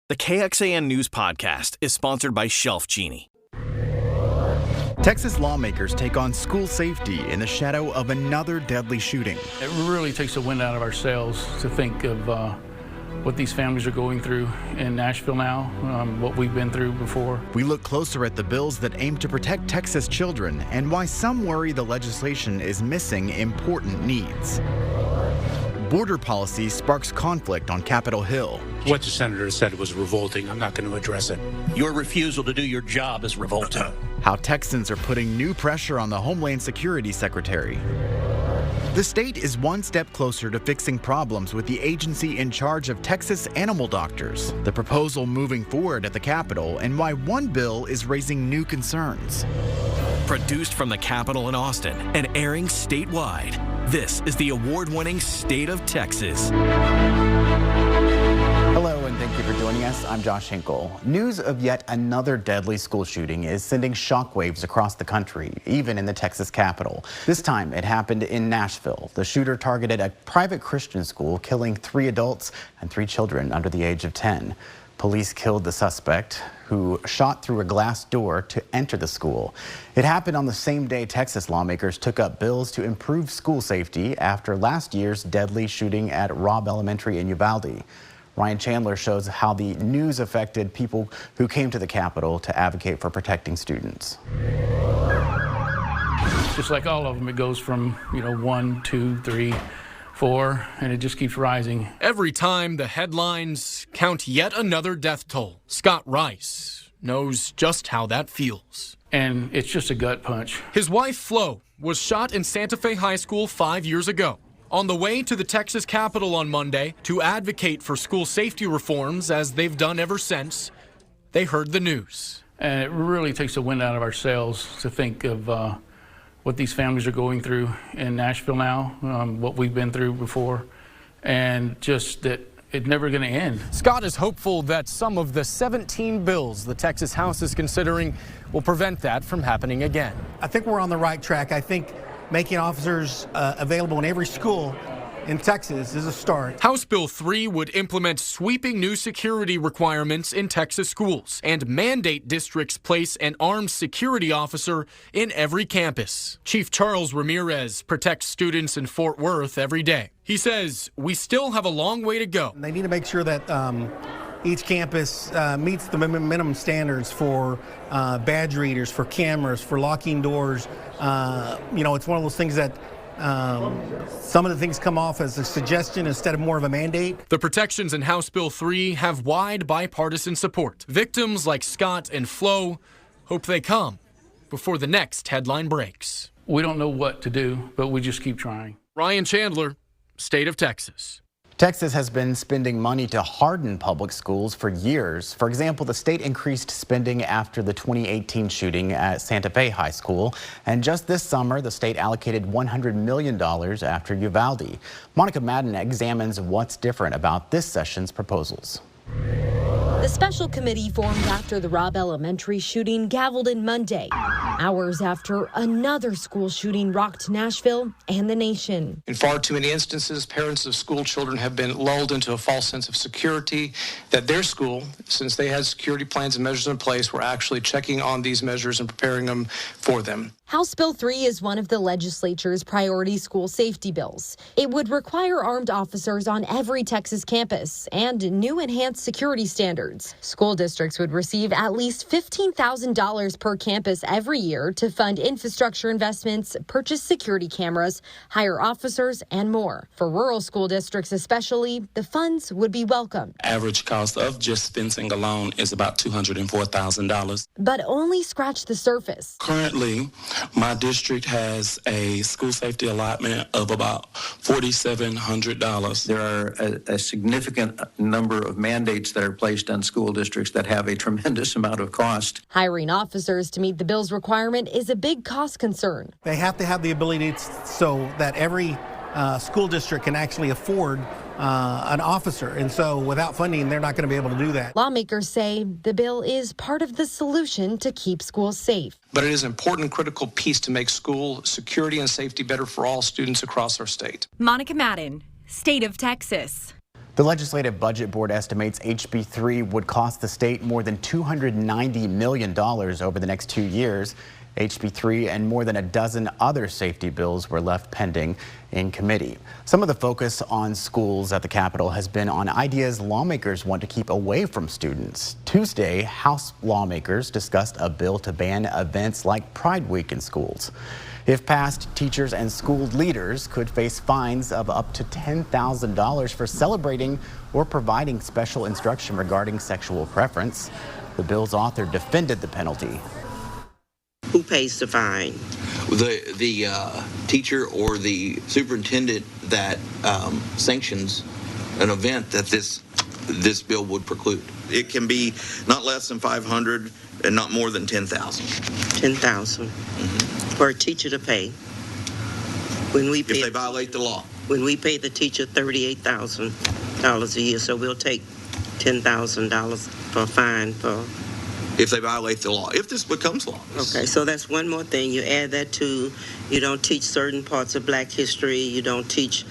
The KXAN News Podcast is sponsored by Shelf Genie. Texas lawmakers take on school safety in the shadow of another deadly shooting. It really takes the wind out of our sails to think of what these families are going through in Nashville now, what we've been through before. We look closer at the bills that aim to protect Texas children and why some worry the legislation is missing important needs. Border policy sparks conflict on Capitol Hill. What the senator said was revolting. I'm not going to address it. Your refusal to do your job is revolting. How Texans are putting new pressure on the Homeland Security Secretary. The state is one step closer to fixing problems with the agency in charge of Texas animal doctors. The proposal moving forward at the Capitol and why one bill is raising new concerns. Produced from the Capitol in Austin and airing statewide, this is the award-winning State of Texas. Hello, and thank you for joining us. I'm Josh Hinkle. News of yet another deadly school shooting is sending shockwaves across the country, even in the Texas Capitol. This time, it happened in Nashville. The shooter targeted a private Christian school, killing 3 adults and 3 children under the age of 10. Police killed the suspect, who shot through a glass door to enter the school. It happened on the same day Texas lawmakers took up bills to improve school safety after last year's deadly shooting at Robb Elementary in Uvalde. Ryan Chandler shows how the news affected people who came to the Capitol to advocate for protecting students. Just like all of them, it goes from 1, 2, 3, 4, and it just keeps rising. Every time the headlines count yet another death toll, Scott Rice knows just how that feels. And it's just a gut punch. His wife, Flo, was shot in Santa Fe High School 5 years ago. On the way to the Texas Capitol on Monday to advocate for school safety reforms, as they've done ever since, they heard the news. And it really takes the wind out of our sails to think of what these families are going through in Nashville now, what we've been through before, and just that it's never going to end. Scott is hopeful that some of the 17 bills the Texas House is considering will prevent that from happening again. I think we're on the right track. I think making officers available in every school in Texas is a start. House Bill 3 would implement sweeping new security requirements in Texas schools and mandate districts place an armed security officer in every campus. Chief Charles Ramirez protects students in Fort Worth every day. He says we still have a long way to go. They need to make sure that each campus meets the minimum standards for badge readers, for cameras, for locking doors. It's one of those things that some of the things come off as a suggestion instead of more of a mandate. The protections in House Bill 3 have wide bipartisan support. Victims like Scott and Flo hope they come before the next headline breaks. We don't know what to do, but we just keep trying. Ryan Chandler, State of Texas. Texas has been spending money to harden public schools for years. For example, the state increased spending after the 2018 shooting at Santa Fe High School. And just this summer, the state allocated $100 million after Uvalde. Monica Madden examines what's different about this session's proposals. The special committee formed after the Robb Elementary shooting gavelled in Monday, hours after another school shooting rocked Nashville and the nation. In far too many instances, parents of school children have been lulled into a false sense of security that their school, since they had security plans and measures in place, were actually checking on these measures and preparing them for them. House Bill 3 is one of the legislature's priority school safety bills. It would require armed officers on every Texas campus and new enhanced security standards. School districts would receive at least $15,000 per campus every year to fund infrastructure investments, purchase security cameras, hire officers, and more. For rural school districts especially, the funds would be welcome. Average cost of just fencing alone is about $204,000. But only scratch the surface. Currently, my district has a school safety allotment of about $4,700. There are a significant number of mandates that are placed on school districts that have a tremendous amount of cost. Hiring officers to meet the bill's requirement is a big cost concern. They have to have the ability so that every school district can actually afford an officer. And so without funding, they're not going to be able to do that. Lawmakers say the bill is part of the solution to keep schools safe. But it is an important, critical piece to make school security and safety better for all students across our state. Monica Madden, State of Texas. The Legislative Budget Board estimates HB 3 would cost the state more than $290 million over the next 2 years. HB 3 and more than a dozen other safety bills were left pending in committee. Some of the focus on schools at the Capitol has been on ideas lawmakers want to keep away from students. Tuesday, House lawmakers discussed a bill to ban events like Pride Week in schools. If passed, teachers and school leaders could face fines of up to $10,000 for celebrating or providing special instruction regarding sexual preference. The bill's author defended the penalty. Who pays the fine? The teacher or the superintendent that sanctions an event that this bill would preclude. It can be not less than $500 and not more than $10,000. $10,000 for a teacher to pay. When we pay, if they violate the law. When we pay the teacher $38,000 a year, so we'll take $10,000 for a fine for. If they violate the law, if this becomes law. Okay, so that's one more thing. You add that to, you don't teach certain parts of Black history. You don't teach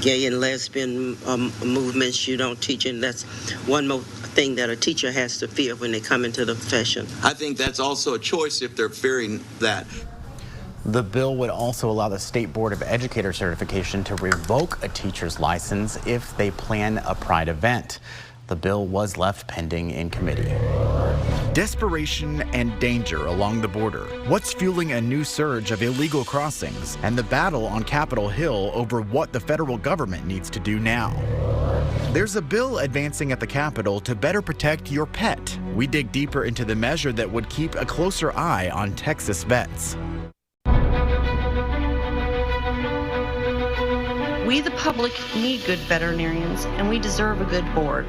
gay and lesbian movements. You don't teach, and that's one more thing that a teacher has to fear when they come into the profession. I think that's also a choice if they're fearing that. The bill would also allow the State Board of Educator certification to revoke a teacher's license if they plan a Pride event. The bill was left pending in committee. Desperation and danger along the border. What's fueling a new surge of illegal crossings and the battle on Capitol Hill over what the federal government needs to do now? There's a bill advancing at the Capitol to better protect your pet. We dig deeper into the measure that would keep a closer eye on Texas vets. We, the public, need good veterinarians, and we deserve a good board.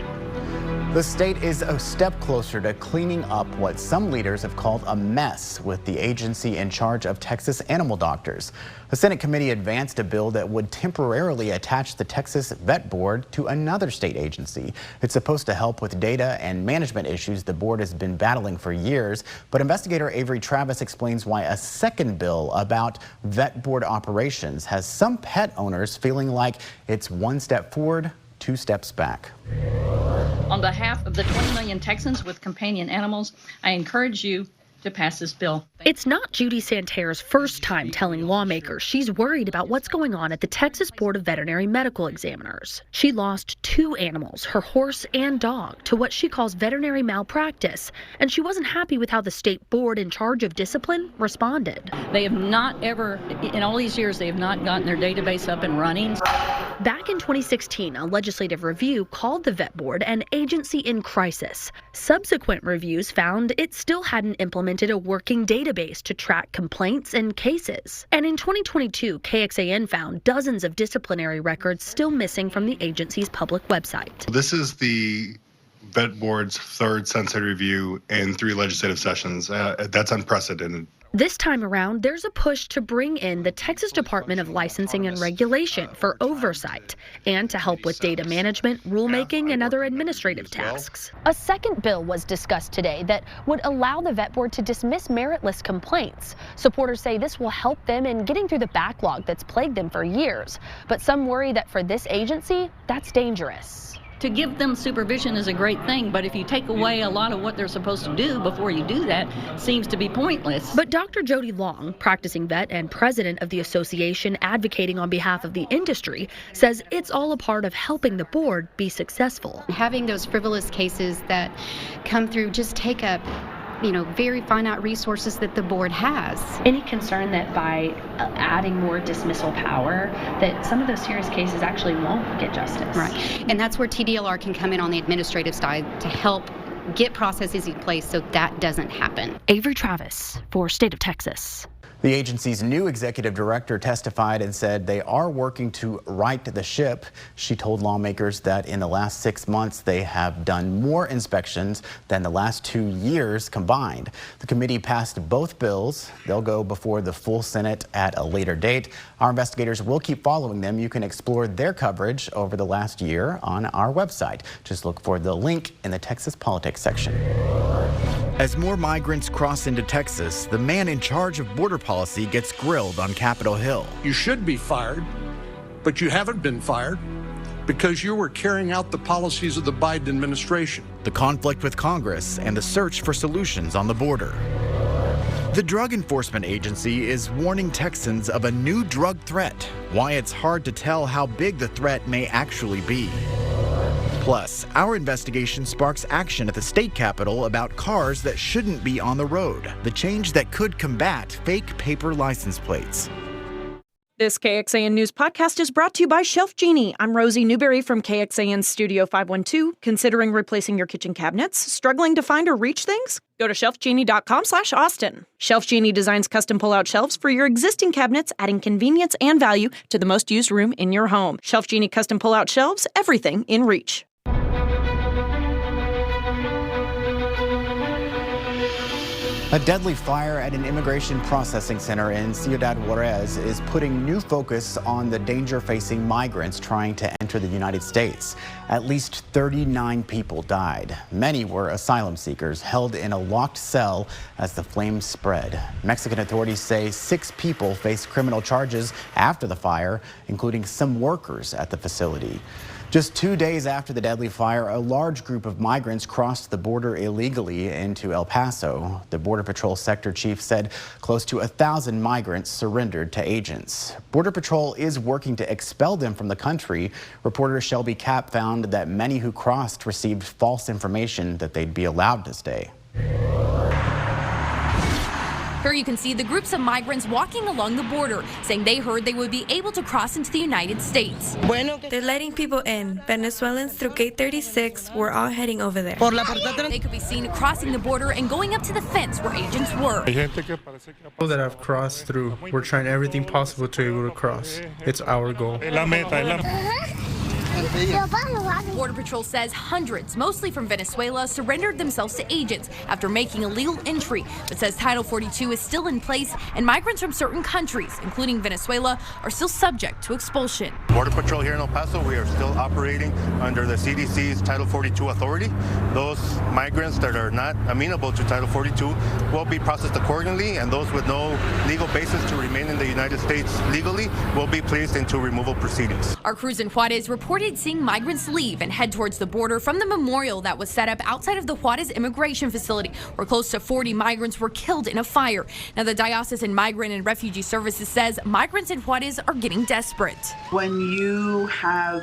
The state is a step closer to cleaning up what some leaders have called a mess with the agency in charge of Texas animal doctors. A Senate committee advanced a bill that would temporarily attach the Texas Vet Board to another state agency. It's supposed to help with data and management issues the board has been battling for years. But investigator Avery Travis explains why a second bill about vet board operations has some pet owners feeling like it's one step forward, 2 steps back. On behalf of the 20 million Texans with companion animals, I encourage you to pass this bill. It's not Judy Santerre's first time telling lawmakers she's worried about what's going on at the Texas Board of Veterinary Medical Examiners. She lost 2 animals, her horse and dog, to what she calls veterinary malpractice, and she wasn't happy with how the state board in charge of discipline responded. They have not ever, in all these years, they have not gotten their database up and running. Back in 2016, a legislative review called the vet board an agency in crisis. Subsequent reviews found it still hadn't implemented a working database to track complaints and cases. And in 2022, KXAN found dozens of disciplinary records still missing from the agency's public website. This is the vet board's 3rd census review in 3 legislative sessions. That's unprecedented. This time around, there's a push to bring in the Texas Department of Licensing and Regulation for oversight and to help with data management, rulemaking, and other administrative tasks. A second bill was discussed today that would allow the vet board to dismiss meritless complaints. Supporters say this will help them in getting through the backlog that's plagued them for years. But some worry that for this agency, that's dangerous. To give them supervision is a great thing, but if you take away a lot of what they're supposed to do before you do that, seems to be pointless. But Dr. Jody Long, practicing vet and president of the association advocating on behalf of the industry, says it's all a part of helping the board be successful. Having those frivolous cases that come through just take up very finite resources that the board has. Any concern that by adding more dismissal power, that some of those serious cases actually won't get justice? Right, and that's where TDLR can come in on the administrative side to help get processes in place so that doesn't happen. Avery Travis for State of Texas. The agency's new executive director testified and said they are working to right the ship. She told lawmakers that in the last 6 months they have done more inspections than the last 2 years combined. The committee passed both bills. They'll go before the full Senate at a later date. Our investigators will keep following them. You can explore their coverage over the last year on our website. Just look for the link in the Texas Politics section. As more migrants cross into Texas, the man in charge of border policy gets grilled on Capitol Hill. You should be fired, but you haven't been fired. because you were carrying out the policies of the Biden administration. The conflict with Congress and the search for solutions on the border. The Drug Enforcement Agency is warning Texans of a new drug threat, why it's hard to tell how big the threat may actually be. Plus, our investigation sparks action at the state capitol about cars that shouldn't be on the road, the change that could combat fake paper license plates. This KXAN News podcast is brought to you by Shelf Genie. I'm Rosie Newberry from KXAN Studio 512. Considering replacing your kitchen cabinets? Struggling to find or reach things? Go to shelfgenie.com/Austin. Shelf Genie designs custom pull-out shelves for your existing cabinets, adding convenience and value to the most used room in your home. Shelf Genie custom pull-out shelves, everything in reach. A deadly fire at an immigration processing center in Ciudad Juarez is putting new focus on the danger facing migrants trying to enter the United States. At least 39 people died. Many were asylum seekers held in a locked cell as the flames spread. Mexican authorities say 6 people faced criminal charges after the fire, including some workers at the facility. Just 2 days after the deadly fire, a large group of migrants crossed the border illegally into El Paso. The Border Patrol sector chief said close to 1,000 migrants surrendered to agents. Border Patrol is working to expel them from the country. Reporter Shelby Capp found that many who crossed received false information that they'd be allowed to stay. Here you can see the groups of migrants walking along the border, saying they heard they would be able to cross into the United States. They're letting people in. Venezuelans through gate 36. We're all heading over there. They could be seen crossing the border and going up to the fence where agents were. People that have crossed through, we're trying everything possible to be able to cross. It's our goal. Border Patrol says hundreds, mostly from Venezuela, surrendered themselves to agents after making illegal entry, but says Title 42 is still in place and migrants from certain countries, including Venezuela, are still subject to expulsion. Border Patrol here in El Paso, we are still operating under the CDC's Title 42 authority. Those migrants that are not amenable to Title 42 will be processed accordingly, and those with no legal basis to remain in the United States legally will be placed into removal proceedings. Our crews in Juarez reported seeing migrants leave and head towards the border from the memorial that was set up outside of the Juarez immigration facility, where close to 40 migrants were killed in a fire. Now, the Diocesan Migrant and Refugee Services says migrants in Juarez are getting desperate. When you have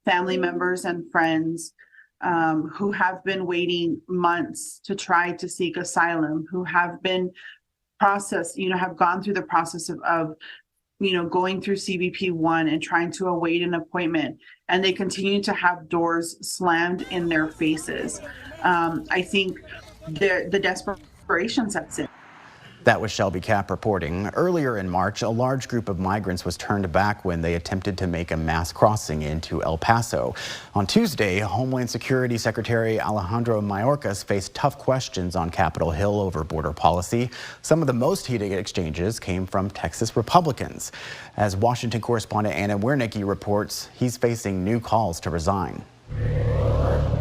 family members and friends who have been waiting months to try to seek asylum, who have been processed, have gone through the process of going through CBP-1 and trying to await an appointment, and they continue to have doors slammed in their faces. I think the desperation sets in. That was Shelby Capp reporting. Earlier in March, a large group of migrants was turned back when they attempted to make a mass crossing into El Paso. On Tuesday, Homeland Security Secretary Alejandro Mayorkas faced tough questions on Capitol Hill over border policy. Some of the most heated exchanges came from Texas Republicans. As Washington correspondent Anna Wernicke reports, he's facing new calls to resign.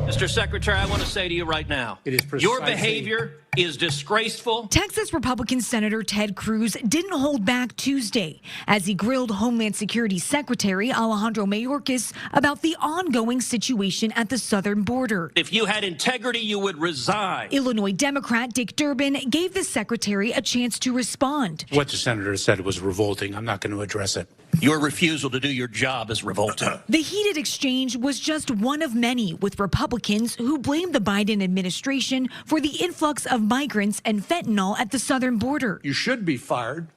Mr. Secretary, I want to say to you right now, your behavior is disgraceful. Texas Republican Senator Ted Cruz didn't hold back Tuesday as he grilled Homeland Security Secretary Alejandro Mayorkas about the ongoing situation at the southern border. If you had integrity, you would resign. Illinois Democrat Dick Durbin gave the secretary a chance to respond. What the senator said was revolting. I'm not going to address it. Your refusal to do your job is revolting. The heated exchange was just one of many, with Republicans who blamed the Biden administration for the influx of migrants and fentanyl at the southern border. You should be fired,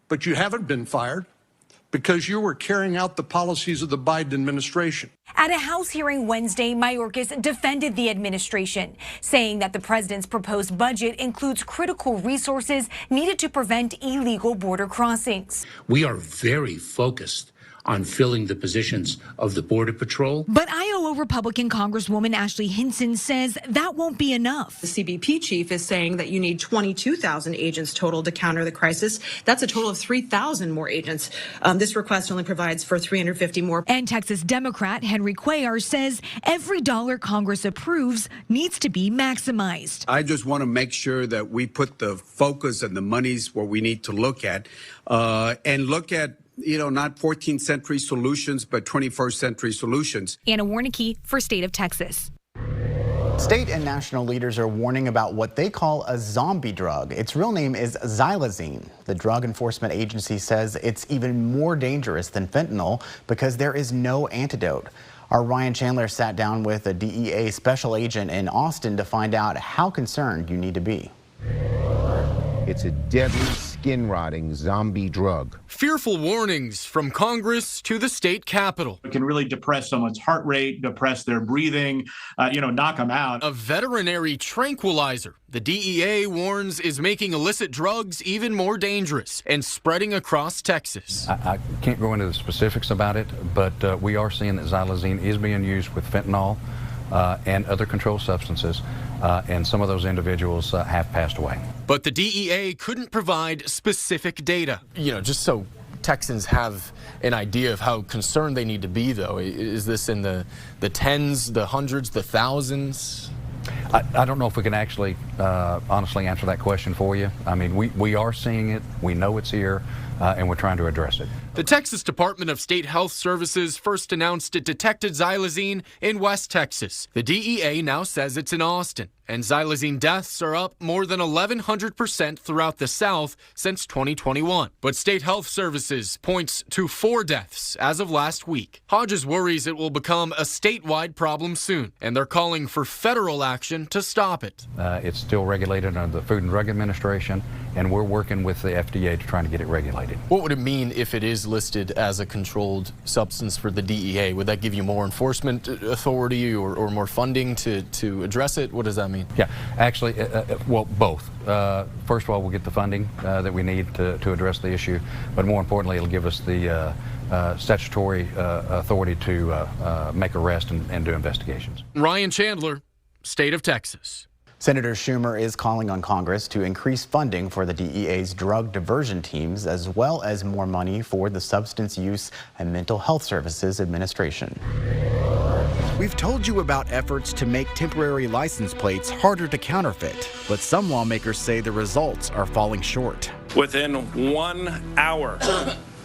but you haven't been fired because you were carrying out the policies of the Biden administration. At a House hearing Wednesday, Mayorkas defended the administration, saying that the president's proposed budget includes critical resources needed to prevent illegal border crossings. We are very focused on filling the positions of the Border Patrol. But Iowa Republican Congresswoman Ashley Hinson says that won't be enough. The CBP chief is saying that you need 22,000 agents total to counter the crisis. That's a total of 3,000 more agents. This request only provides for 350 more. And Texas Democrat Henry Cuellar says every dollar Congress approves needs to be maximized. I just want to make sure that we put the focus and the monies where we need to look at and look at not 14th century solutions, but 21st century solutions. Anna Warnicki for State of Texas. State and national leaders are warning about what they call a zombie drug. Its real name is xylazine. The Drug Enforcement Agency says it's even more dangerous than fentanyl because there is no antidote. Our Ryan Chandler sat down with a DEA special agent in Austin to find out how concerned you need to be. It's a deadly, skin-rotting zombie drug. Fearful warnings from Congress to the state capitol. It can really depress someone's heart rate, depress their breathing, knock them out. A veterinary tranquilizer, the DEA warns, is making illicit drugs even more dangerous and spreading across Texas. I can't go into the specifics about it, but we are seeing that xylazine is being used with fentanyl and other controlled substances, and some of those individuals have passed away. But the DEA couldn't provide specific data. Just so Texans have an idea of how concerned they need to be, though, is this in the tens, the hundreds, the thousands? I don't know if we can actually honestly answer that question for you. I mean, we are seeing it, we know it's here, and we're trying to address it. The Texas Department of State Health Services first announced it detected xylazine in West Texas. The DEA now says it's in Austin, and xylazine deaths are up more than 1,100% throughout the South since 2021. But State Health Services points to 4 deaths as of last week. Hodges worries it will become a statewide problem soon, and they're calling for federal action to stop it. It's still regulated under the Food and Drug Administration, and we're working with the FDA to try to get it regulated. What would it mean if it is listed as a controlled substance for the DEA? Would that give you more enforcement authority or more funding to address it? What does that mean? Yeah, actually, well, both. First of all, we'll get the funding that we need to address the issue, but more importantly, it'll give us the statutory authority to make arrests and do investigations. Ryan Chandler, State of Texas. Senator Schumer is calling on Congress to increase funding for the DEA's drug diversion teams, as well as more money for the Substance Use and Mental Health Services Administration. We've told you about efforts to make temporary license plates harder to counterfeit, but some lawmakers say the results are falling short. Within 1 hour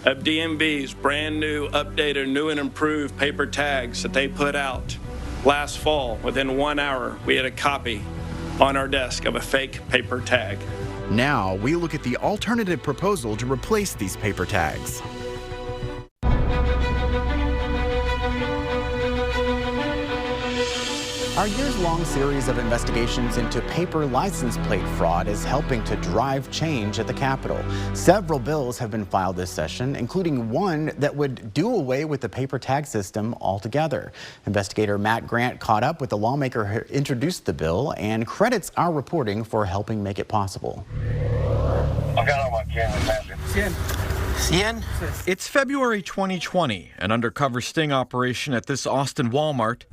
of DMV's brand new, updated, new and improved paper tags that they put out last fall, within 1 hour, we had a copy on our desk of a fake paper tag. Now we look at the alternative proposal to replace these paper tags. Our years-long series of investigations into paper license plate fraud is helping to drive change at the Capitol. Several bills have been filed this session, including one that would do away with the paper tag system altogether. Investigator Matt Grant caught up with the lawmaker who introduced the bill and credits our reporting for helping make it possible. I got all my cameras. It's February 2020. An undercover sting operation at this Austin Walmart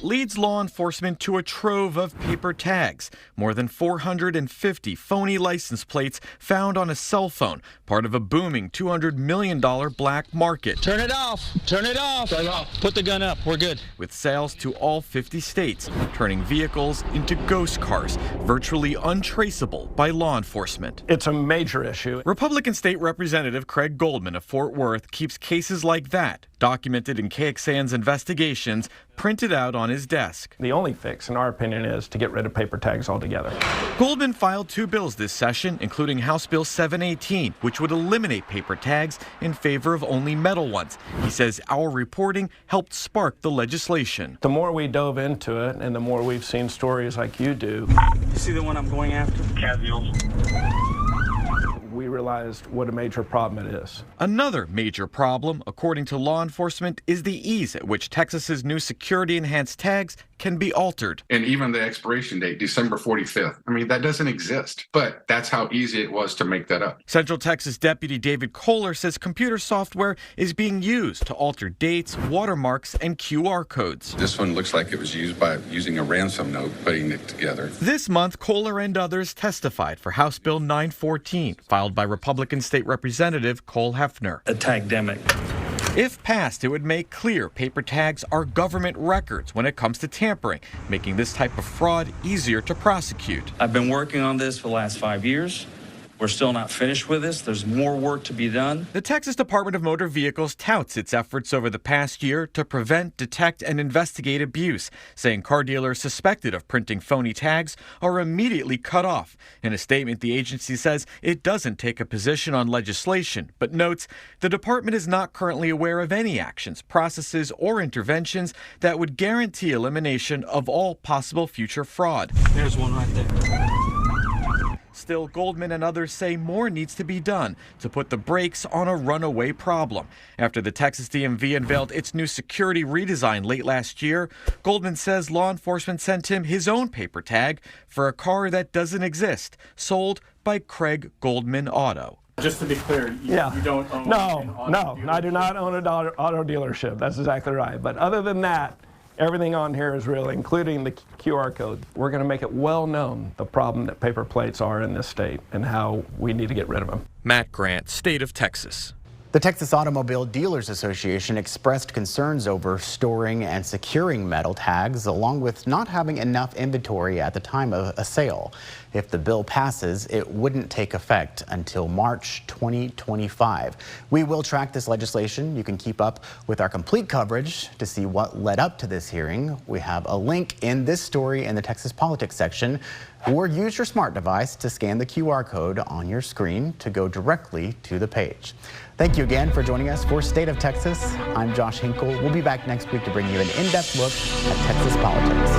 leads law enforcement to a trove of paper tags. More than 450 phony license plates found on a cell phone, part of a booming $200 million black market. Turn it off. Turn it off. Turn it off. Put the gun up. We're good. With sales to all 50 states, turning vehicles into ghost cars, virtually untraceable by law enforcement. It's a major issue. Republican State Representative Craig Goldman of Fort Worth keeps cases like that, documented in KXAN's investigations, printed out on his desk. The only fix, in our opinion, is to get rid of paper tags altogether. Goldman filed 2 bills this session, including House Bill 718, which would eliminate paper tags in favor of only metal ones. He says our reporting helped spark the legislation. The more we dove into it, and the more we've seen stories like you do. You see the one I'm going after? We realized what a major problem it is. Another major problem, according to law enforcement, is the ease at which Texas's new security-enhanced tags can be altered. And even the expiration date, December 45th. I mean, that doesn't exist, but that's how easy it was to make that up. Central Texas Deputy David Kohler says computer software is being used to alter dates, watermarks, and QR codes. This one looks like it was used by using a ransom note, putting it together. This month, Kohler and others testified for House Bill 914, filed by Republican State Representative Cole Hefner. A tagdemic. If passed, it would make clear paper tags are government records when it comes to tampering, making this type of fraud easier to prosecute. I've been working on this for the last 5 years. We're still not finished with this. There's more work to be done. The Texas Department of Motor Vehicles touts its efforts over the past year to prevent, detect, and investigate abuse, saying car dealers suspected of printing phony tags are immediately cut off. In a statement, the agency says it doesn't take a position on legislation, but notes the department is not currently aware of any actions, processes, or interventions that would guarantee elimination of all possible future fraud. There's one right there. Still, Goldman and others say more needs to be done to put the brakes on a runaway problem. After the Texas DMV unveiled its new security redesign late last year, Goldman says law enforcement sent him his own paper tag for a car that doesn't exist, sold by Craig Goldman Auto. Just to be clear, you don't own No, I do not own an auto dealership. That's exactly right. But other than that, everything on here is real, including the QR code. We're going to make it well known the problem that paper plates are in this state and how we need to get rid of them. Matt Grant, State of Texas. The Texas Automobile Dealers Association expressed concerns over storing and securing metal tags, along with not having enough inventory at the time of a sale. If the bill passes, it wouldn't take effect until March 2025. We will track this legislation. You can keep up with our complete coverage to see what led up to this hearing. We have a link in this story in the Texas Politics section, or use your smart device to scan the QR code on your screen to go directly to the page. Thank you again for joining us for State of Texas. I'm Josh Hinkle. We'll be back next week to bring you an in-depth look at Texas politics.